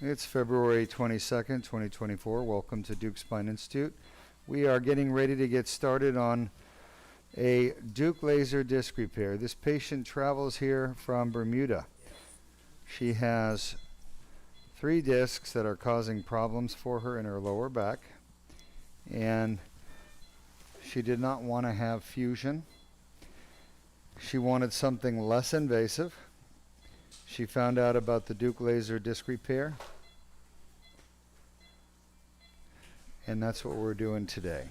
It's February 22nd, 2024. Welcome to Deuk Spine Institute. We are getting ready to get started on a Deuk laser disc repair. This patient travels here from Bermuda. She has 3 discs that are causing problems for her in her lower back, and she did not want to have fusion. She wanted something less invasive. She found out about the Deuk laser disc repair, and that's what we're doing today.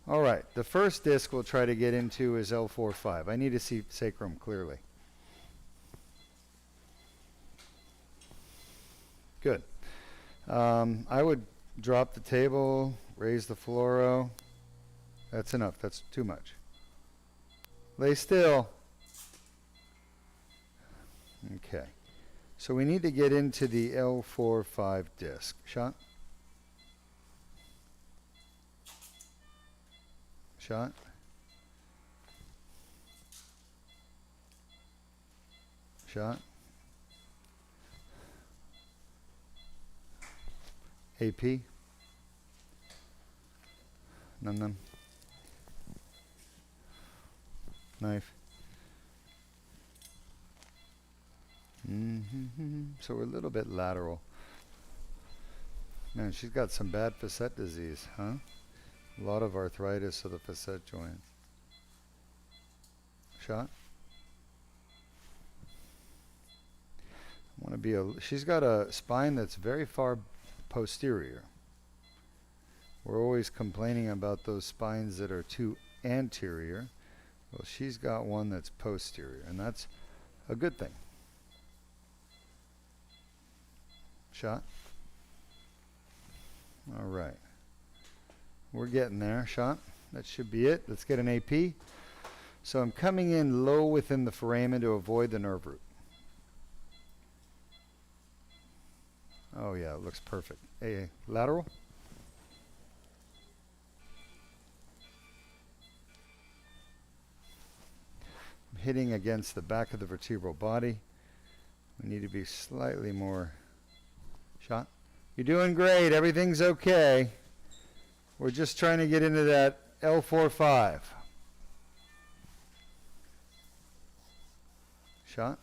All right, the first disc we'll try to get into is L4-5. I need to see sacrum clearly. Good. I would drop the table, raise the fluoro. That's enough. That's too much. Lay still. Okay. So we need to get into the L4-5 disc. Shot. Shot. Shot. AP. Num. Knife. So we're a little bit lateral. Man, she's got some bad facet disease, huh? A lot of arthritis of the facet joint. Shot. Want to be she's got a spine that's very far posterior. We're always complaining about those spines that are too anterior. Well, she's got one that's posterior, and that's a good thing. Shot. All right. We're getting there. Shot. That should be it. Let's get an AP. So I'm coming in low within the foramen to avoid the nerve root. Oh yeah, it looks perfect. A lateral. I'm hitting against the back of the vertebral body. We need to be slightly more. Shot. You're doing great. Everything's okay. We're just trying to get into that L4-5. Shot.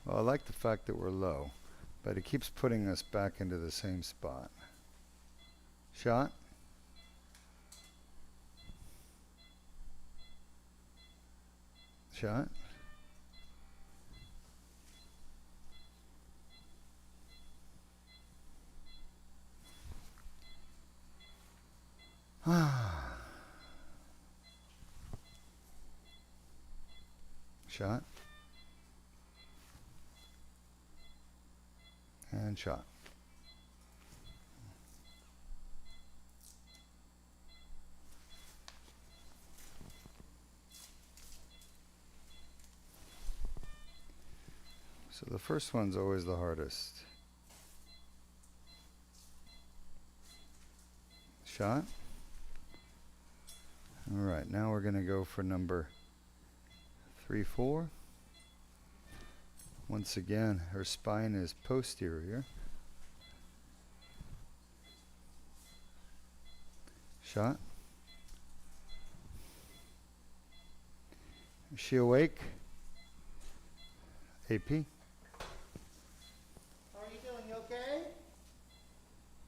Well, I like the fact that we're low, but it keeps putting us back into the same spot. Shot. Shot. Shot. And shot. So the first one's always the hardest. Shot. All right, now we're going to go for number 3-4. Once again, her spine is posterior. Shot. Is she awake? AP. How are you doing? You okay?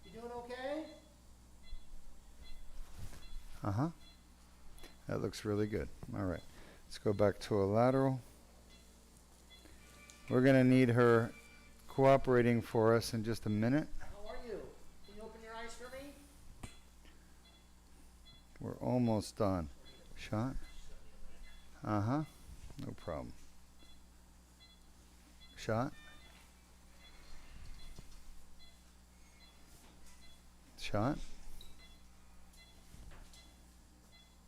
You doing okay? Uh-huh. That looks really good. All right. Let's go back to a lateral. We're going to need her cooperating for us in just a minute. How are you? Can you open your eyes for me? We're almost done. Shot. Uh-huh. No problem. Shot. Shot.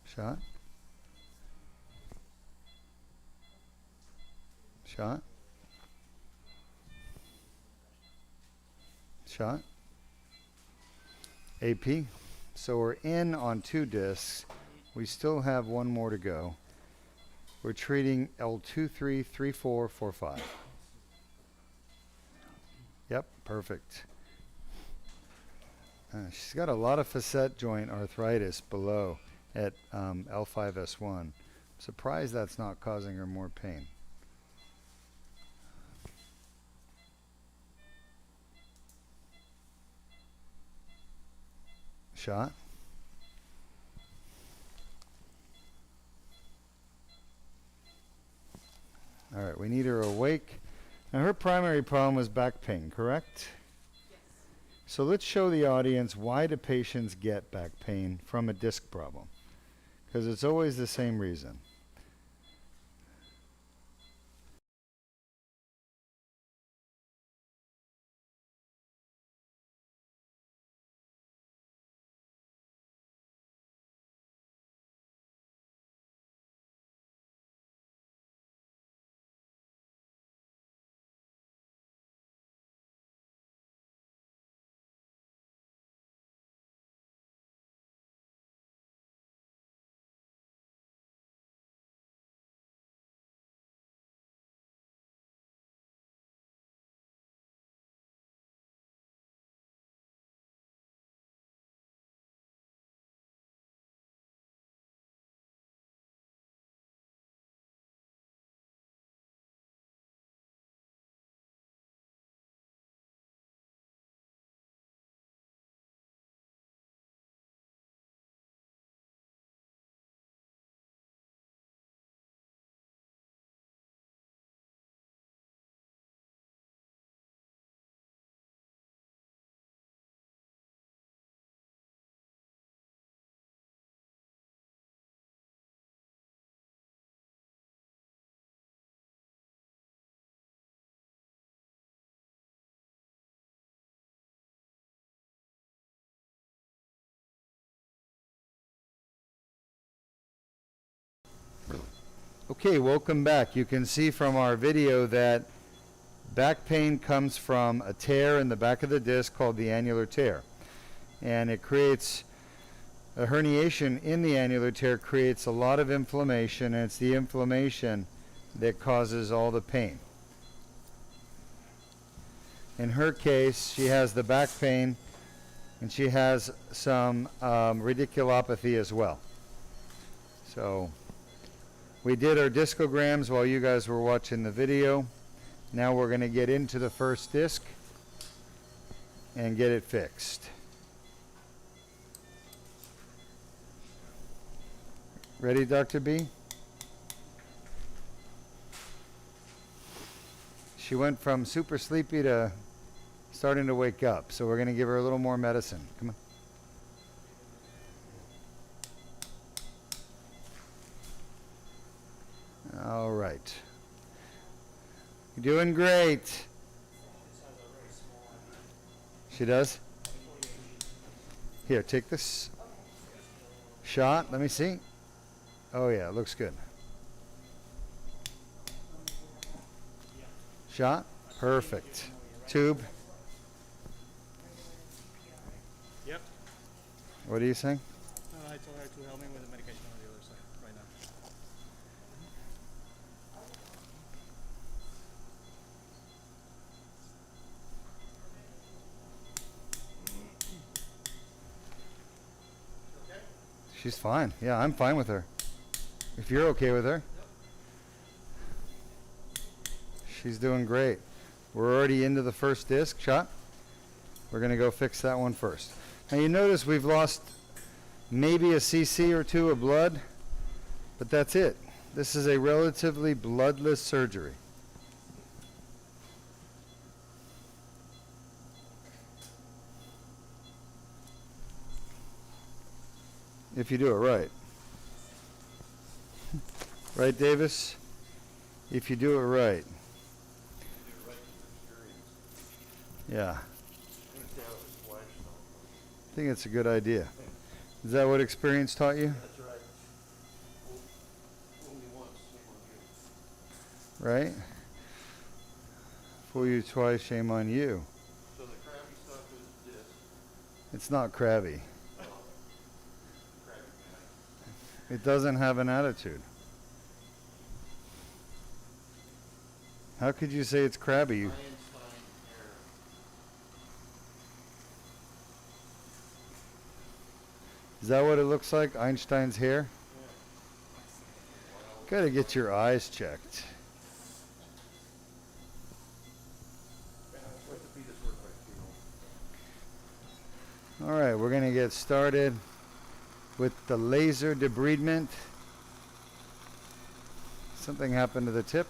Shot. Shot. Shot. AP. So we're in on 2 discs. We still have 1 more to go. We're treating L2-3, 3-4, 4-5. Yep, perfect. She's got a lot of facet joint arthritis below at L5-S1. Surprised that's not causing her more pain. Shot. All right, we need her awake. Now her primary problem was back pain, correct? Yes. So let's show the audience why do patients get back pain from a disc problem? Because it's always the same reason. Okay, welcome back. You can see from our video that back pain comes from a tear in the back of the disc called the annular tear. And it creates a herniation in the annular tear, creates a lot of inflammation, and it's the inflammation that causes all the pain. In her case, she has the back pain and she has some radiculopathy as well. So we did our discograms while you guys were watching the video. Now we're going to get into the first disc and get it fixed. Ready, Dr. B? She went from super sleepy to starting to wake up, so we're going to give her a little more medicine. Come on. All right. You're doing great. She does? Here, take this shot. Let me see. Oh, yeah, it looks good. Shot? Perfect. Tube? Yep. What are you saying? I told her to help me with the medication on the other side right now. She's fine. Yeah, I'm fine with her. If you're okay with her. She's doing great. We're already into the first disc shot. We're going to go fix that one first. Now you notice we've lost maybe a cc or 2 of blood, but that's it. This is a relatively bloodless surgery. If you do it right. Right, Davis? If you do it right. Yeah. I think it's a good idea. Is that what experience taught you? That's right. Only once, shame on you. Right? Fool you twice, shame on you. So the crappy stuff It's not crabby. Crabby man. It doesn't have an attitude. How could you say it's crabby? Einstein error. Is that what it looks like? Einstein's hair? Well, Gotta get your eyes checked. orthopedics work like you know. All right, we're gonna get started with the laser debridement. Something happened to the tip.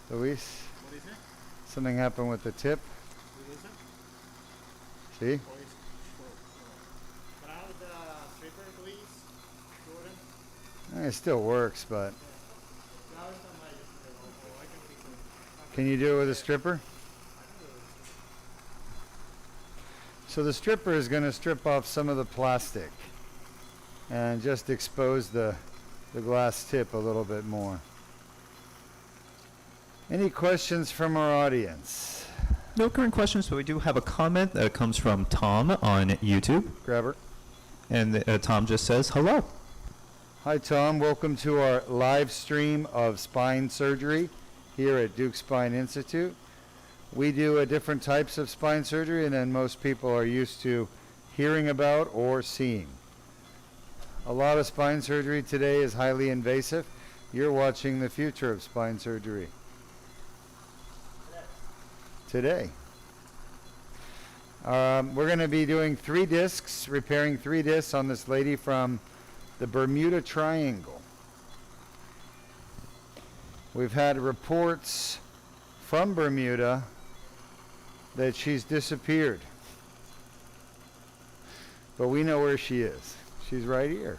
Luis, What is it? something happened with the tip. What is it? See? Or is short? But how the stripper, please, Jordan? It still works, but Now it's not my oh, I can fix it. can you do it with a stripper? So the stripper is going to strip off some of the plastic and just expose the glass tip a little bit more. Any questions from our audience? No current questions, but we do have a comment that comes from Tom on YouTube. Grabber. And Tom just says, hello. Hi Tom, welcome to our live stream of spine surgery here at Deuk Spine Institute. We do different types of spine surgery than most people are used to hearing about or seeing. A lot of spine surgery today is highly invasive. You're watching the future of spine surgery today. We're going to be doing 3 discs, repairing 3 discs on this lady from the Bermuda Triangle. We've had reports from Bermuda that she's disappeared. But we know where she is. She's right here.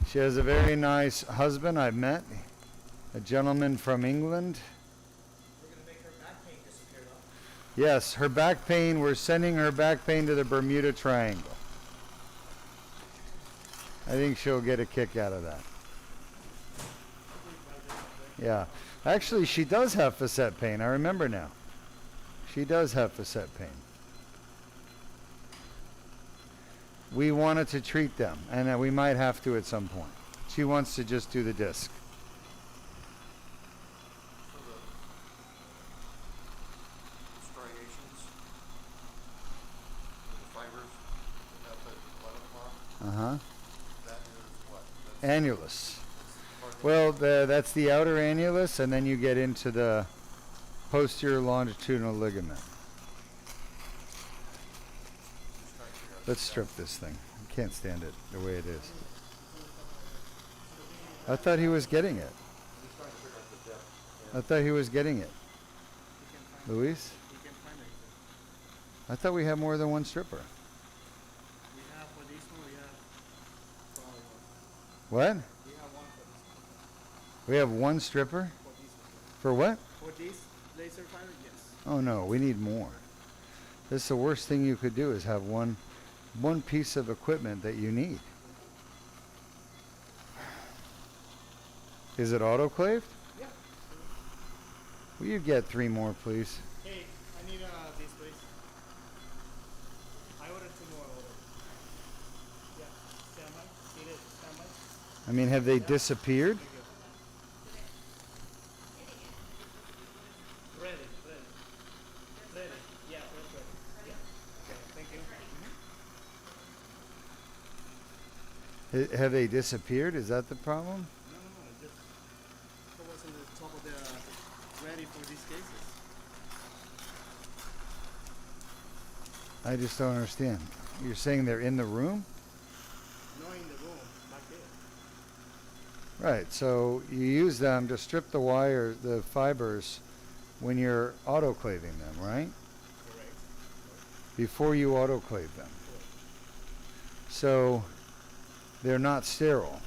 She has a very nice husband I've met, a gentleman from England. We're gonna make her back pain disappear though. Yes, her back pain, we're sending her back pain to the Bermuda Triangle. I think she'll get a kick out of that. Yeah. Actually, she does have facet pain. I remember now. She does have facet pain. We wanted to treat them, and we might have to at some point. She wants to just do the disc. So the striations, the fibers that have the blood clot, Uh-huh. that is what? That's Annulus. part of the- Well, that's the outer annulus, and then you get into the posterior longitudinal ligament. just trying to figure out Let's the strip this thing. I can't stand it the way it is. I thought he was getting it. I'm just trying to figure out the depth. I thought he was getting it. You can find Luis? You can find it. I thought we had more than one stripper. We have for this one, we have probably one. What? We have one for this one. We have one stripper? For this one. For what? For this laser fiber, yes. Oh no, we need more. This is the worst thing you could do is have one piece of equipment that you need. Is it autoclaved? Yeah. Will you get 3 more, please? Hey, I need this please. I ordered 2 more already. Yeah, standby. Need it, standby. I mean, have they disappeared? Thank you. Ready, ready. Ready. Yeah, that's ready. Yeah. Okay, thank you. Have they disappeared? Is that the problem? No, just it was on the top of the ready for these cases. I just don't understand. You're saying they're in the room? No, in the room, back there. Right, so you use them to strip the wire, the fibers, when you're autoclaving them, right? Correct. Before you autoclave them. So they're not sterile.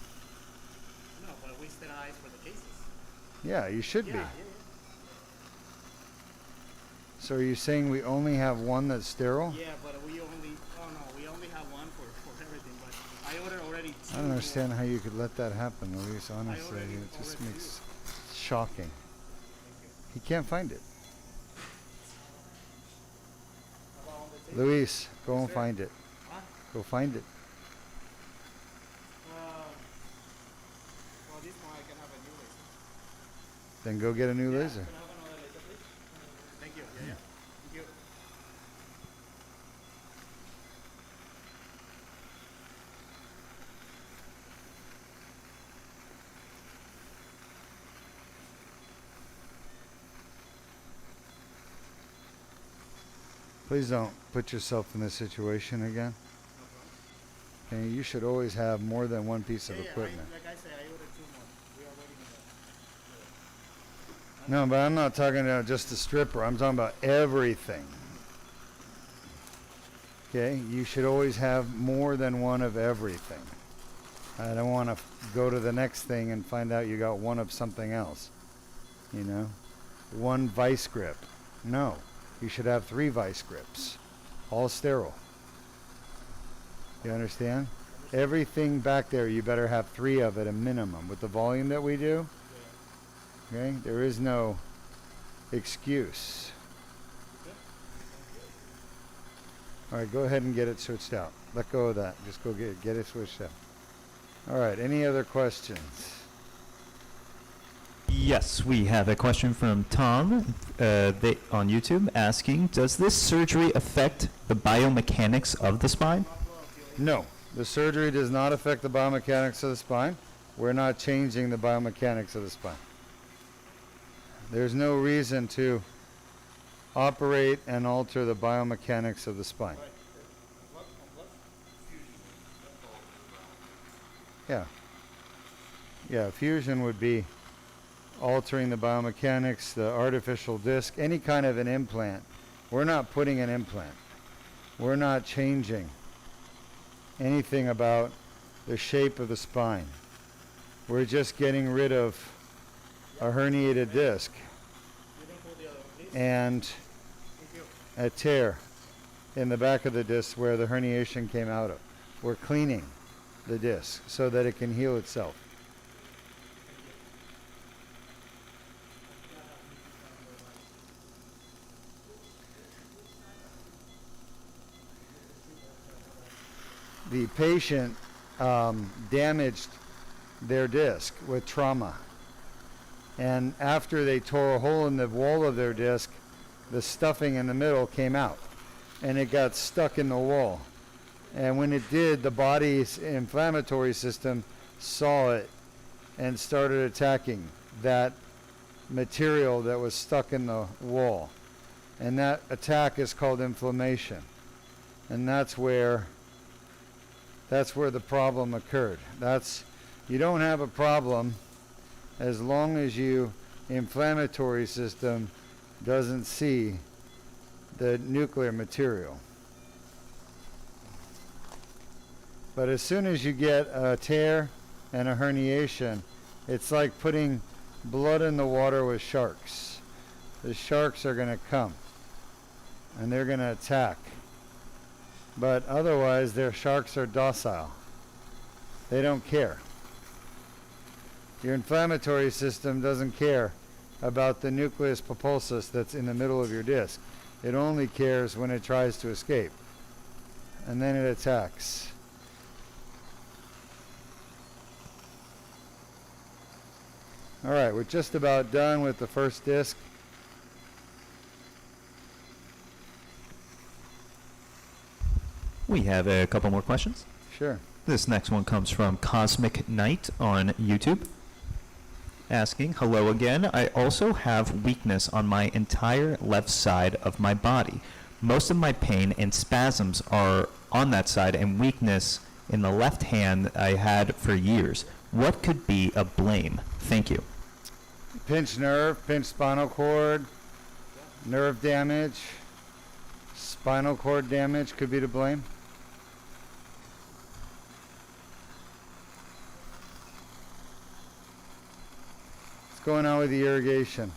No, but we sterilize for the cases. Yeah, you should Yeah, be. yeah, So are you saying we only have one that's sterile? yeah. Yeah, but we only, we only have one for everything. But I ordered already 2. I don't understand how you could let that happen, Luis. Honestly, already it just ordered makes shocking. Thank you. He can't find it. How about on the table? Luis, go and Sir? find it. Huh? Go find it. Well, this one I can have a new laser. Then go get a new Yeah, laser. can I have another laser, please? Thank you. Yeah, yeah. Thank you. Please don't put yourself in this situation again. Okay, you should always have more than one piece of Yeah, equipment. like I said, I ordered 2 more. We are waiting on that. No, but I'm not talking about just the stripper. I'm talking about everything. Okay, you should always have more than one of everything. I don't want to go to the next thing and find out you got one of something else. You know, one vice grip. No, you should have 3 vice grips, all sterile. You understand? Everything back there, you better have 3 of it a minimum. With the volume that we do, okay, there is no excuse. All right, go ahead and get it switched out. Let go of that. Just go get it switched out. All right, any other questions? Yes, we have a question from Tom on YouTube asking, does this surgery affect the biomechanics of the spine? No, the surgery does not affect the biomechanics of the spine. We're not changing the biomechanics of the spine. There's no reason to operate and alter the biomechanics of the spine. Yeah. Yeah, fusion would be altering the biomechanics, the artificial disc, any kind of an implant. We're not putting an implant. We're not changing anything about the shape of the spine. We're just getting rid of a herniated disc You didn't pull the other one, please. and Thank you. a tear in the back of the disc where the herniation came out of. We're cleaning the disc so that it can heal itself. The patient damaged their disc with trauma. And after they tore a hole in the wall of their disc, the stuffing in the middle came out and it got stuck in the wall. And when it did, the body's inflammatory system saw it and started attacking that material that was stuck in the wall. And that attack is called inflammation. And that's where the problem occurred. You don't have a problem as long as your inflammatory system doesn't see the nuclear material. But as soon as you get a tear and a herniation, it's like putting blood in the water with sharks. The sharks are going to come and they're going to attack. But otherwise, their sharks are docile. They don't care. Your inflammatory system doesn't care about the nucleus pulposus that's in the middle of your disc. It only cares when it tries to escape. And then it attacks. All right, we're just about done with the first disc. We have a couple more questions. Sure. This next one comes from Cosmic Knight on YouTube, asking, hello again. I also have weakness on my entire left side of my body. Most of my pain and spasms are on that side, and weakness in the left hand I had for years. What could be a blame? Thank you. Pinched nerve, pinched spinal cord, nerve damage, spinal cord damage could be to blame. What's going on with the irrigation?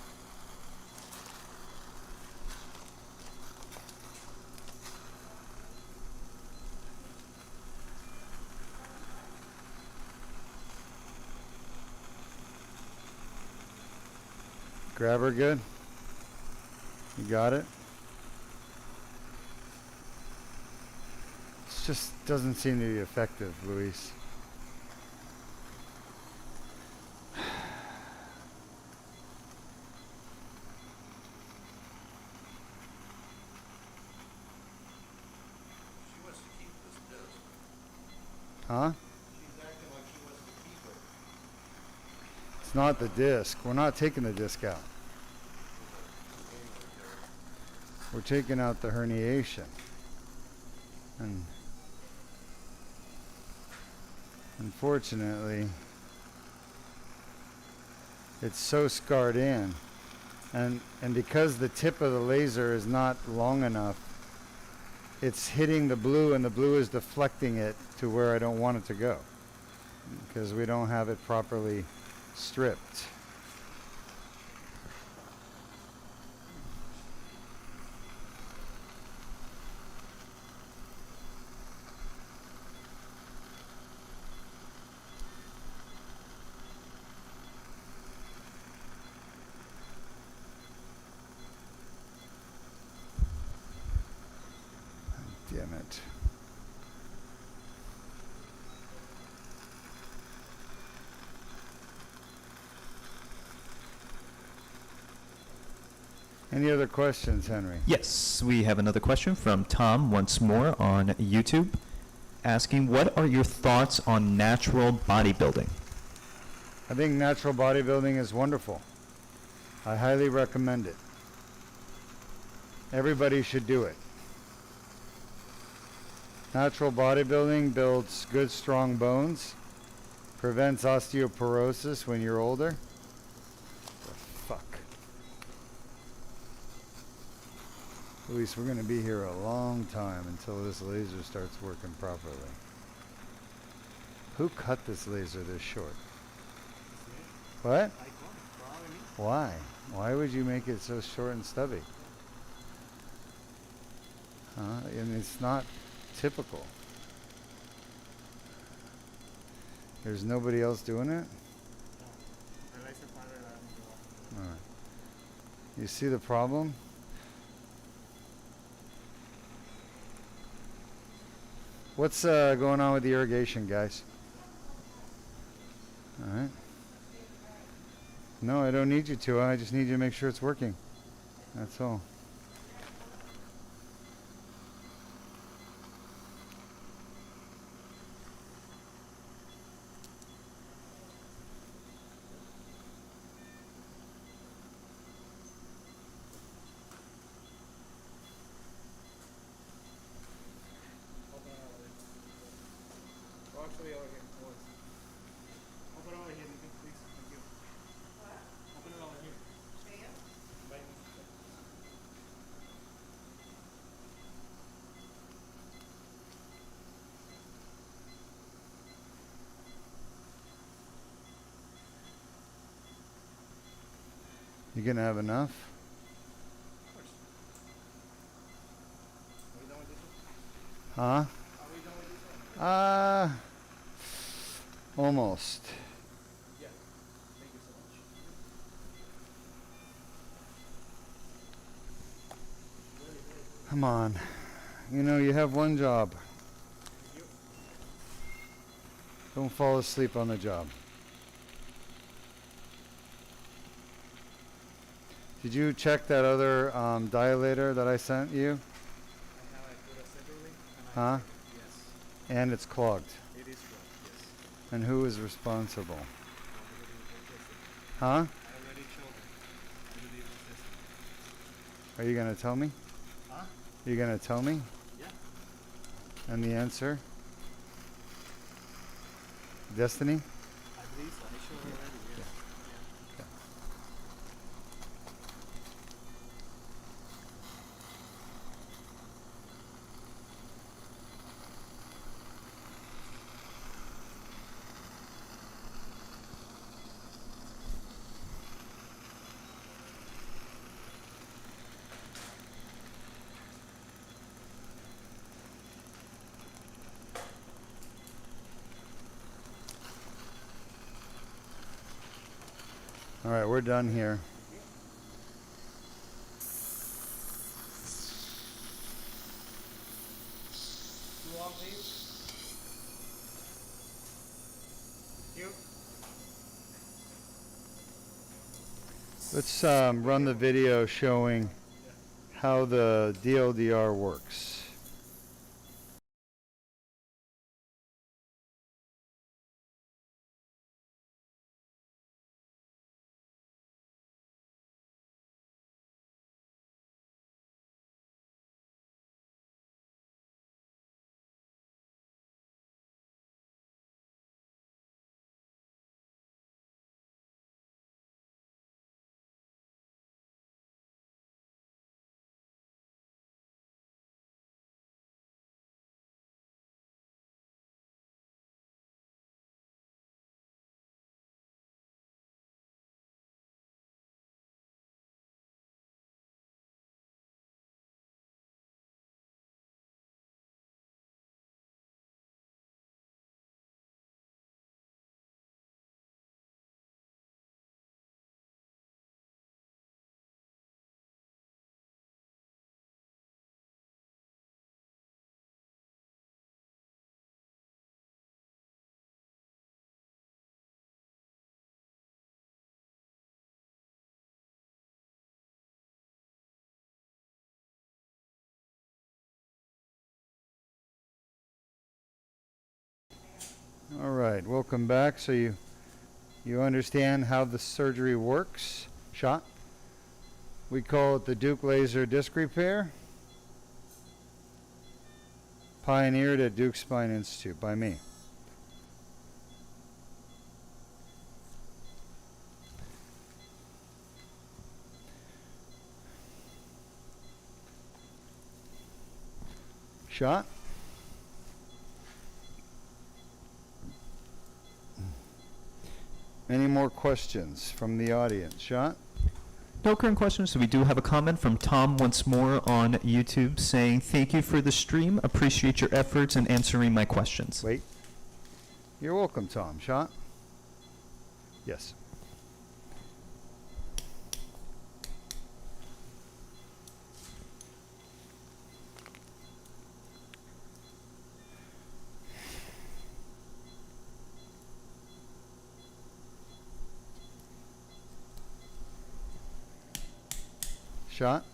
Grab her good. You got it? It just doesn't seem to be effective, Luis. She wants to keep this disc. Huh? She's acting like she wants to keep it. It's not the disc. We're not taking the disc out. We're taking out the herniation. And unfortunately, it's so scarred in. And because the tip of the laser is not long enough, it's hitting the blue and the blue is deflecting it to where I don't want it to go. Because we don't have it properly stripped. Damn it. Any other questions, Henry? Yes, we have another question from Tom once more on YouTube, asking, what are your thoughts on natural bodybuilding? I think natural bodybuilding is wonderful. I highly recommend it. Everybody should do it. Natural bodybuilding builds good, strong bones, prevents osteoporosis when you're older. The fuck. Luis, we're going to be here a long time until this laser starts working properly. Who cut this laser this short? What? I got it. Probably me. Why? Why would you make it so short and stubby? Huh? And it's not typical. There's nobody else doing it? The laser finder that I'm Alright. You see the problem? What's going on with the irrigation, guys? Alright. No, I don't need you to. I just need you to make sure it's working. That's all. Open it over here. Oh, actually over here. Towards. Open it over here, Nico, please. Thank you. What? Open it over here. Here? By me. You gonna have enough? Of course. Are we done with this one? Huh? Are we done with this one? Almost. Yeah. Thank you so much. Come on. You know, you have one job. Thank you. Don't fall asleep on the job. Did you check that other dilator that I sent you? And now I put it separately. And Huh? Yes. And it's clogged. It is correct, yes. And who is responsible? I already tested. Huh? I already showed her. I already tested. Are you gonna tell me? Huh? You gonna tell me? Yeah. And the answer? Destiny? At least I showed her already, yes. Yeah. All right, we're done here. Let's run the video showing how the DLDR works. All right, welcome back. So you understand how the surgery works. Shot. We call it the Deuk laser disc repair. Pioneered at Deuk Spine Institute by me. Shot. Any more questions from the audience? Shot? No current questions, so we do have a comment from Tom once more on YouTube saying, "Thank you for the stream. Appreciate your efforts in answering my questions." Wait. You're welcome, Tom. Shot? Yes. Shot?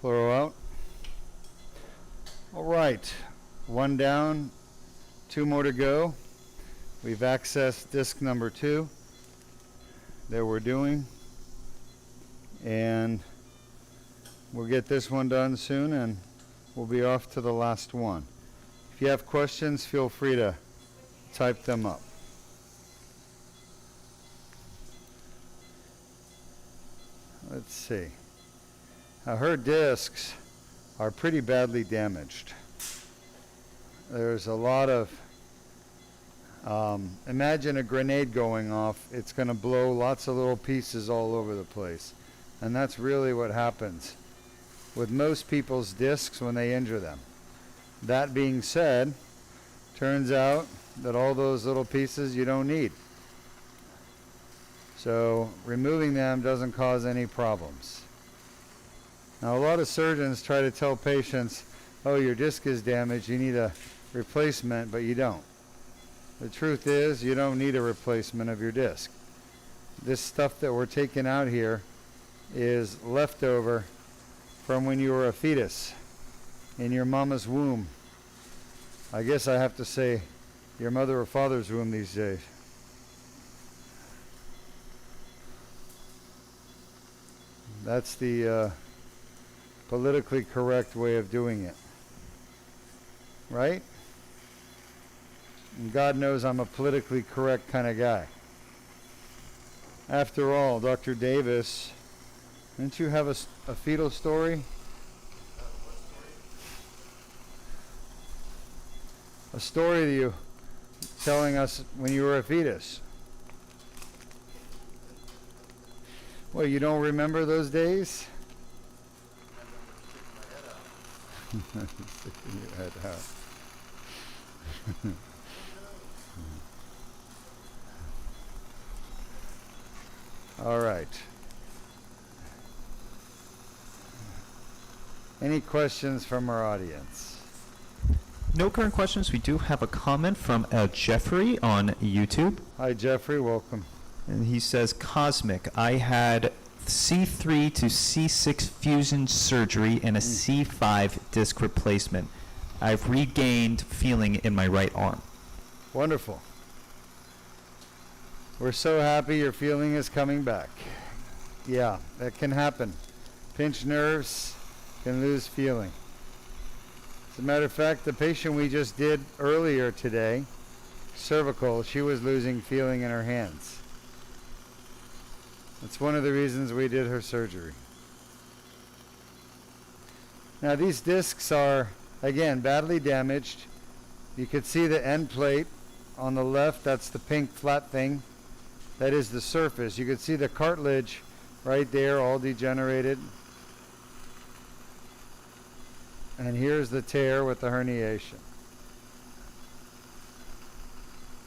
Fluoro out. All right, one down, two more to go. We've accessed disc number 2 that we're doing, and we'll get this one done soon, and we'll be off to the last one. If you have questions, feel free to type them up. Let's see. Her discs are pretty badly damaged. There's a lot of, imagine a grenade going off. It's going to blow lots of little pieces all over the place. And that's really what happens with most people's discs when they injure them. That being said, turns out that all those little pieces you don't need. So removing them doesn't cause any problems. Now, a lot of surgeons try to tell patients, oh, your disc is damaged, you need a replacement, but you don't. The truth is, you don't need a replacement of your disc. This stuff that we're taking out here is leftover from when you were a fetus in your mama's womb. I guess I have to say your mother or father's womb these days. That's the politically correct way of doing it. Right? And God knows I'm a politically correct kind of guy. After all, Dr. Davis, didn't you have a fetal story? A story that you telling us when you were a fetus. Well, you don't remember those days? Sticking your head out. All right. Any questions from our audience? No current questions. We do have a comment from Jeffrey on YouTube. Hi, Jeffrey. Welcome. And he says, Cosmic, I had C3 to C6 fusion surgery and a C5 disc replacement. I've regained feeling in my right arm. Wonderful. We're so happy your feeling is coming back. Yeah, that can happen. Pinched nerves can lose feeling. As a matter of fact, the patient we just did earlier today, cervical, she was losing feeling in her hands. That's one of the reasons we did her surgery. Now these discs are, again, badly damaged. You could see the end plate on the left, that's the pink flat thing. That is the surface. You could see the cartilage right there, all degenerated. And here's the tear with the herniation.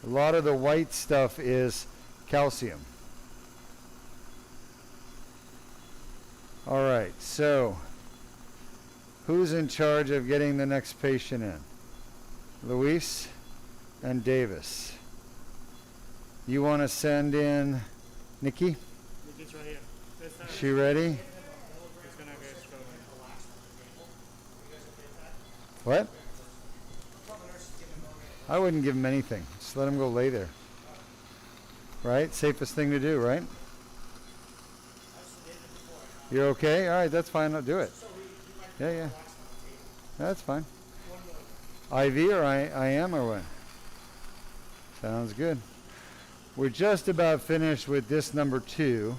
A lot of the white stuff is calcium. All right, so who's in charge of getting the next patient in? Luis and Davis. You want to send in Nikki? It's right here. Is she ready? It's gonna get started. What? I wouldn't give him anything. Just let him go lay there. Right? Safest thing to do, right? You're okay? All right, that's fine. I'll do it. Yeah, yeah. That's fine. IV or IM or what? Sounds good. We're just about finished with disc number 2.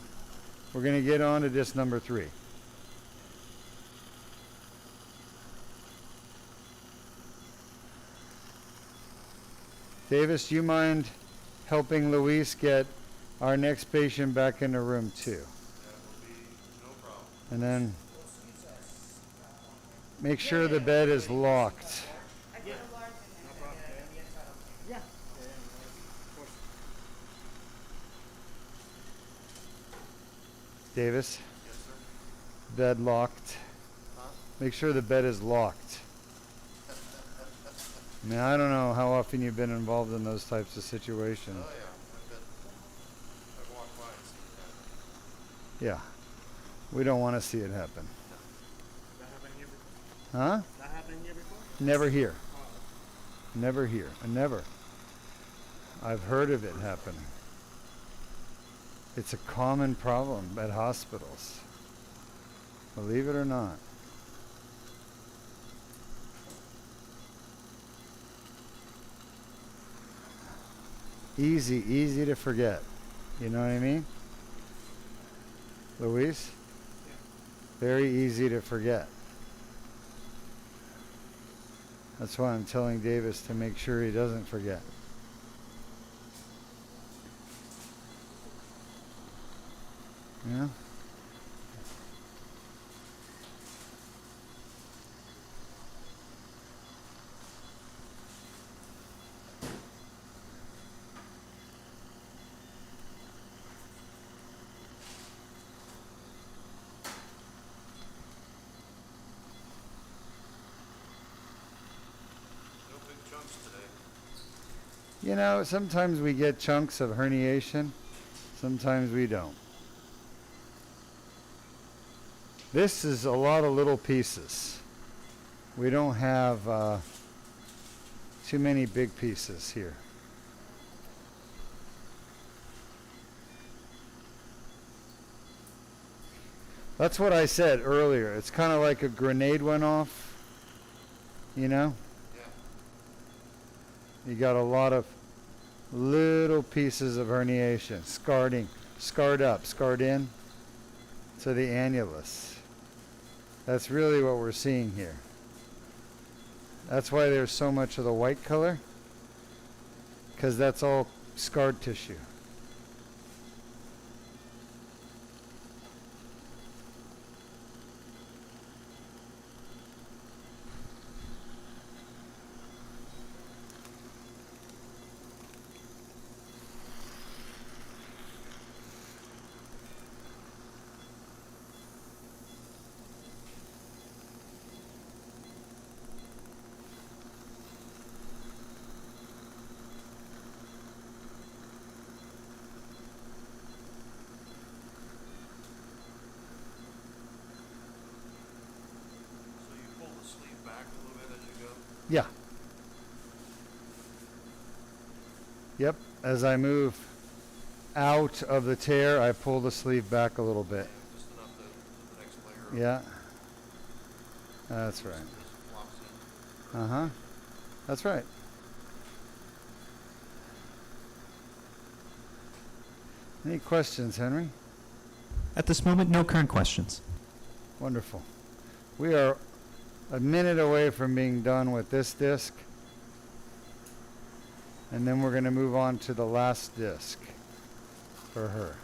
We're going to get on to disc number 3. Davis, do you mind helping Luis get our next patient back into room 2? That will be no problem. And then make sure the bed is locked. Yeah. No problem. Yeah. Yeah. Of course. Davis, Yes, sir. bed locked. Huh? Make sure the bed is locked. I mean, I don't know how often you've been involved in those types of situations. Oh, yeah. I've walked by and seen that. Yeah. We don't want to see it happen. That happened here before? Huh? That happened here before? Never here. Oh. Never here. Never. I've heard of it happening. It's a common problem at hospitals. Believe it or not. Easy to forget. You know what I mean? Luis? Yeah. Very easy to forget. That's why I'm telling Davis to make sure he doesn't forget. Yeah? No big chunks today. You know, sometimes we get chunks of herniation, sometimes we don't. This is a lot of little pieces. We don't have too many big pieces here. That's what I said earlier. It's kind of like a grenade went off, you know? Yeah. You got a lot of little pieces of herniation, scarred up, scarred in to the annulus. That's really what we're seeing here. That's why there's so much of the white color, because that's all scarred tissue. back a little bit as you go? Yeah. Yep, as I move out of the tear, I pull the sleeve back a little bit. Just enough to the next layer. Yeah. That's right. Just locks in. Uh-huh. That's right. Any questions, Henry? At this moment, no current questions. Wonderful. We are a minute away from being done with this disc. And then we're going to move on to the last disc for her.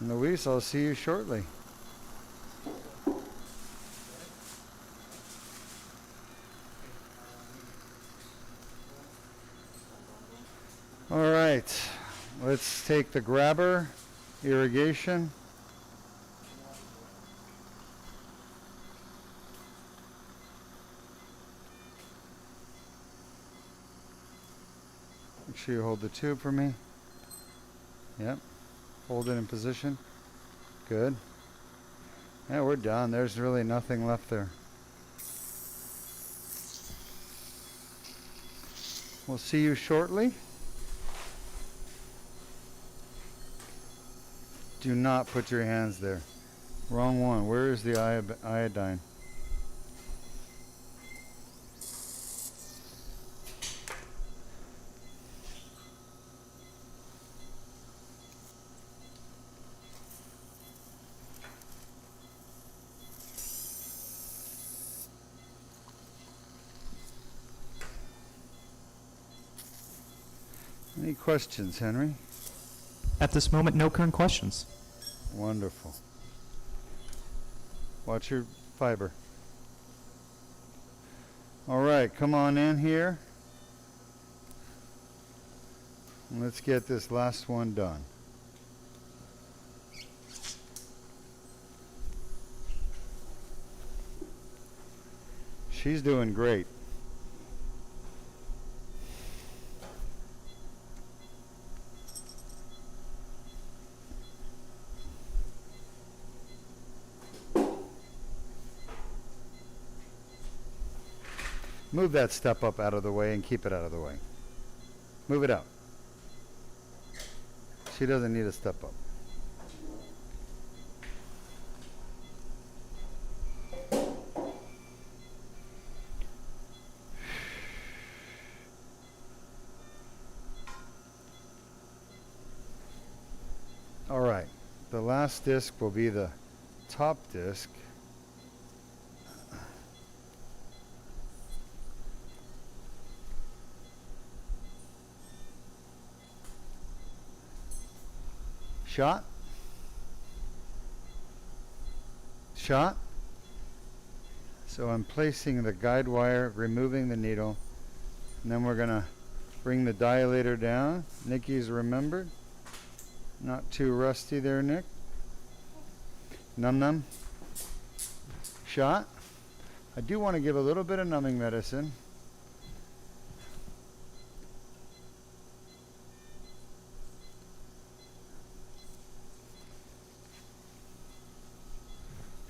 Luis, I'll see you shortly. All right, let's take the grabber, irrigation. Make sure you hold the tube for me. Yep, hold it in position. Good. Yeah, we're done. There's really nothing left there. We'll see you shortly. Do not put your hands there. Wrong one. Where is the iodine? Any questions, Henry? At this moment, no current questions. Wonderful. Watch your fiber. All right, come on in here. And let's get this last one done. She's doing great. Move that step up out of the way and keep it out of the way. Move it out. She doesn't need a step up. All right, the last disc will be the top disc. Shot. Shot. So I'm placing the guide wire, removing the needle, and then we're going to bring the dilator down. Nikki's remembered. Not too rusty there, Nick. Num num. Shot. I do want to give a little bit of numbing medicine.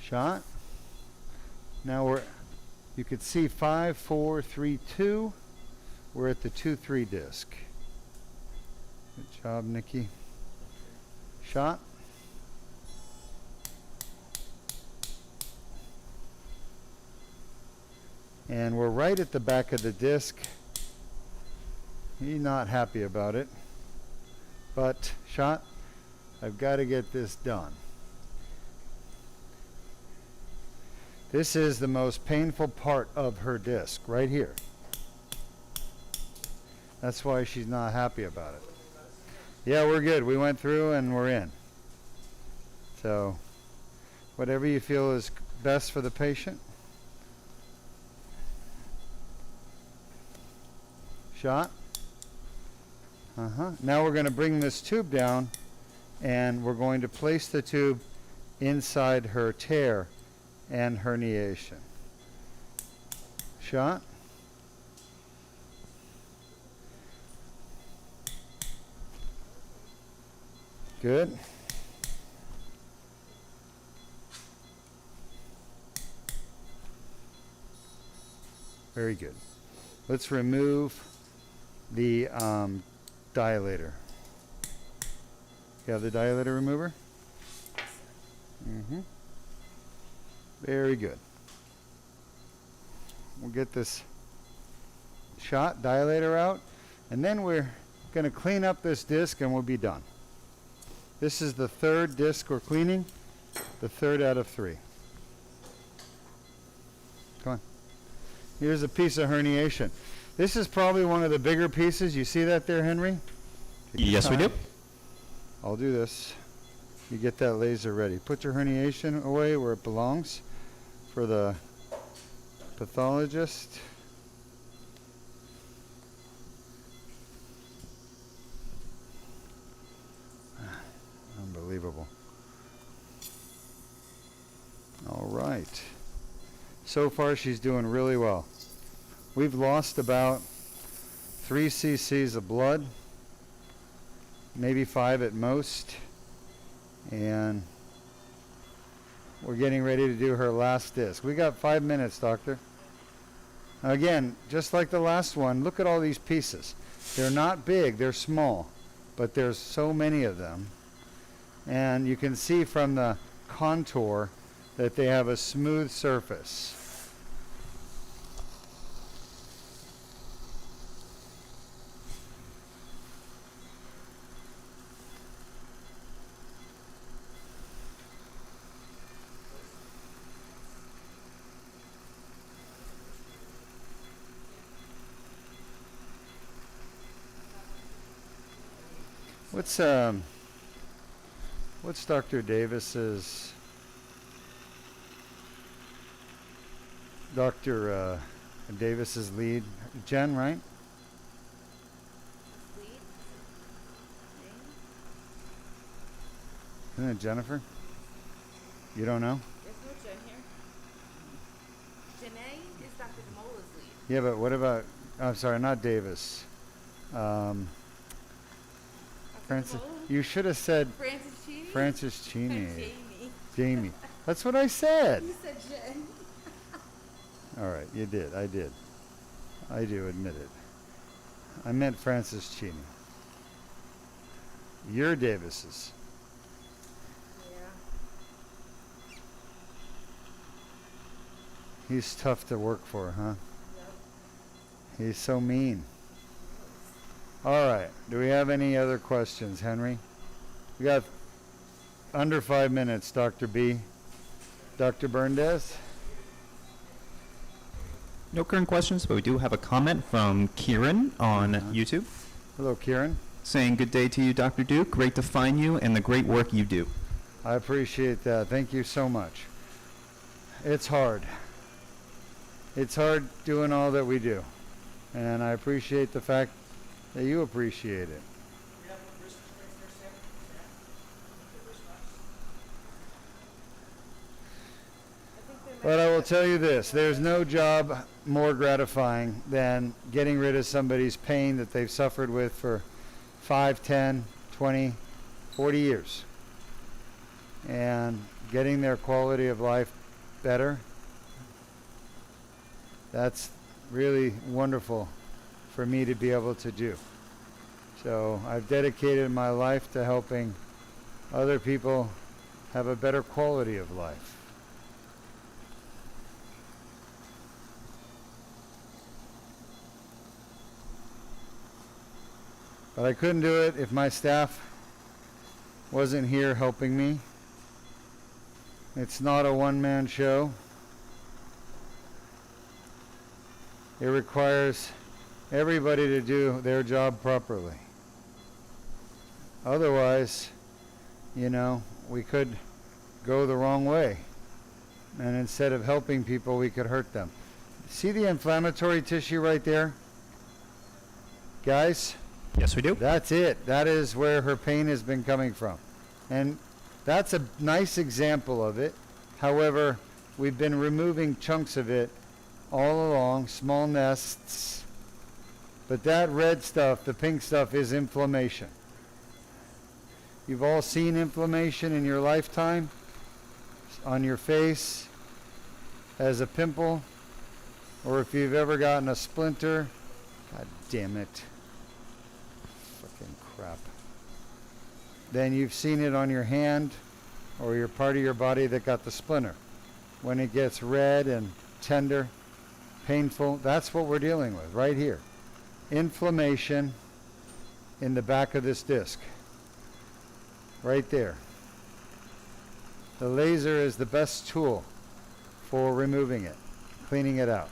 Shot. Now you could see 5, 4, 3, 2. We're at the 2-3 disc. Good job, Nikki. Shot. And we're right at the back of the disc. He's not happy about it. But shot. I've got to get this done. This is the most painful part of her disc, right here. That's why she's not happy about it. Yeah, we're good. We went through and we're in. So, whatever you feel is best for the patient. Shot. Now we're going to bring this tube down and we're going to place the tube inside her tear and herniation. Shot. Good. Very good. Let's remove the dilator. You have the dilator remover? Mm-hmm. Very good. We'll get this shot dilator out, and then we're going to clean up this disc and we'll be done. This is the third disc we're cleaning, the third out of 3. Come on. Here's a piece of herniation. This is probably one of the bigger pieces. You see that there, Henry? Take your Yes, we do. time. I'll do this. You get that laser ready. Put your herniation away where it belongs for the pathologist. Unbelievable. All right. So far, she's doing really well. We've lost about 3 cc's of blood, maybe 5 at most, and we're getting ready to do her last disc. We got 5 minutes, doctor. Again, just like the last one, look at all these pieces. They're not big, they're small, but there's so many of them. And you can see from the contour that they have a smooth surface. What's Dr. Davis's Davis's lead? Jen, right? Isn't it Jennifer? You don't know? There's no Jen here. Janae is Dr. Demola's lead. Yeah, but what about, I'm sorry, not Davis. Dr. Francis, Demola? you should have said Francis Cheney? Francis Cheney. Jamie. Jamie. That's what I said. You said Jen. All right, you did. I did. I do admit it. I meant Francis Cheney. You're Davis's. Yeah. He's tough to work for, huh? Yep. He's so mean. All right. Do we have any other questions, Henry? We got under 5 minutes, Dr. B. Dr. Berndes? No current questions, but we do have a comment from Kieran on YouTube Hello, Kieran. saying, "Good day to you, Dr. Deuk. Great to find you and the great work you do." I appreciate that. Thank you so much. It's hard. It's hard doing all that we do. And I appreciate the fact that you appreciate it. But I will tell you this, there's no job more gratifying than getting rid of somebody's pain that they've suffered with for 5, 10, 20, 40 years. And getting their quality of life better. That's really wonderful for me to be able to do. So I've dedicated my life to helping other people have a better quality of life. But I couldn't do it if my staff wasn't here helping me. It's not a one-man show. It requires everybody to do their job properly. Otherwise, you know, we could go the wrong way. And instead of helping people, we could hurt them. See the inflammatory tissue right there? Guys? Yes, we do. That's it. That is where her pain has been coming from. And that's a nice example of it. However, we've been removing chunks of it all along, small nests. But that red stuff, the pink stuff, is inflammation. You've all seen inflammation in your lifetime on your face as a pimple, or if you've ever gotten a splinter. God damn it. Fucking crap. Then you've seen it on your hand or your part of your body that got the splinter. When it gets red and tender, painful, that's what we're dealing with right here. Inflammation in the back of this disc. Right there. The laser is the best tool for removing it, cleaning it out.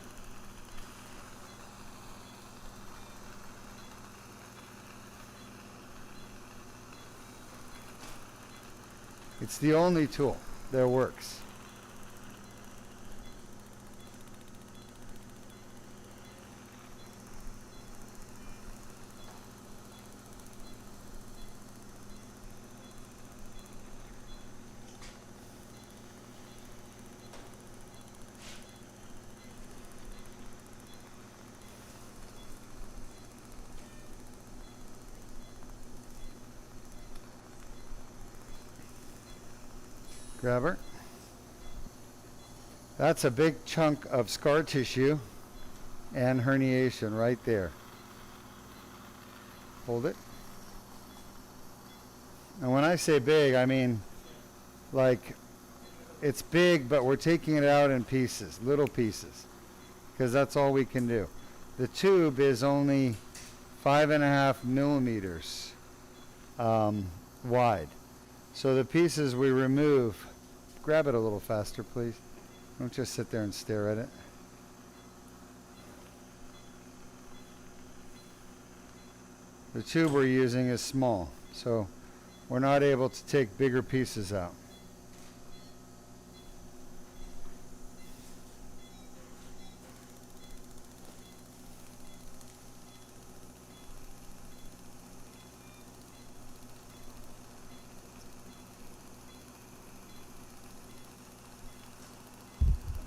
It's the only tool that works. Grab her. That's a big chunk of scar tissue and herniation right there. Hold it. And when I say big, I mean like it's big, but we're taking it out in pieces, little pieces, because that's all we can do. The tube is only 5.5 millimeters wide. So the pieces we remove, grab it a little faster, please. Don't just sit there and stare at it. The tube we're using is small, so we're not able to take bigger pieces out.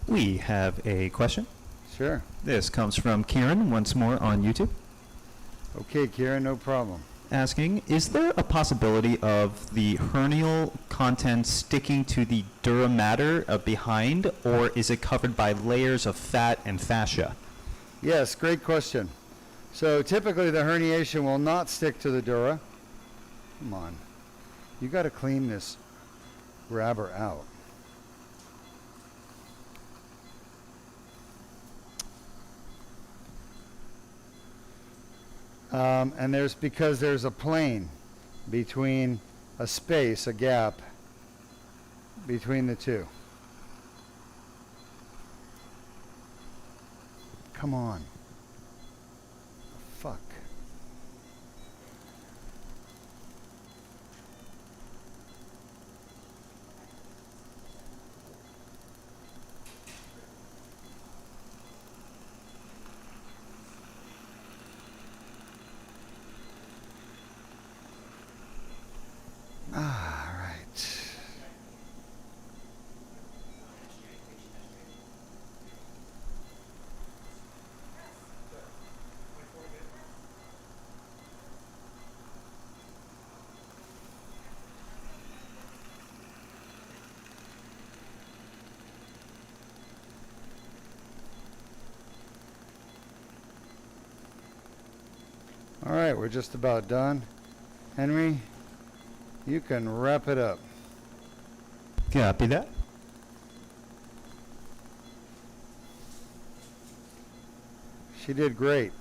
We have a question. Sure. This comes from Kieran, once more on YouTube, Okay, Kieran, no problem. asking, is there a possibility of the hernial content sticking to the dura mater behind, or is it covered by layers of fat and fascia? Yes, great question. So typically the herniation will not stick to the dura. Come on. You got to clean this grabber out. And because there's a plane between a space, a gap between the two. Come on. Fuck. All right. All right, we're just about done. Henry, you can wrap it up. Copy that. She did great.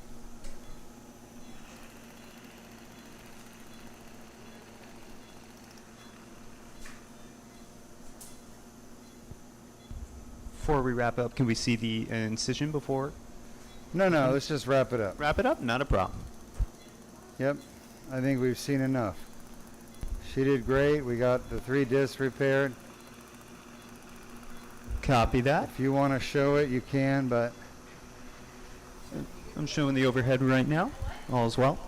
Before we wrap up, can we see the incision before? No, let's just wrap it up. Wrap it up? Not a problem. Yep, I think we've seen enough. She did great. We got the 3 discs repaired. Copy that. If you want to show it, you can, but I'm showing the overhead right now. All's well.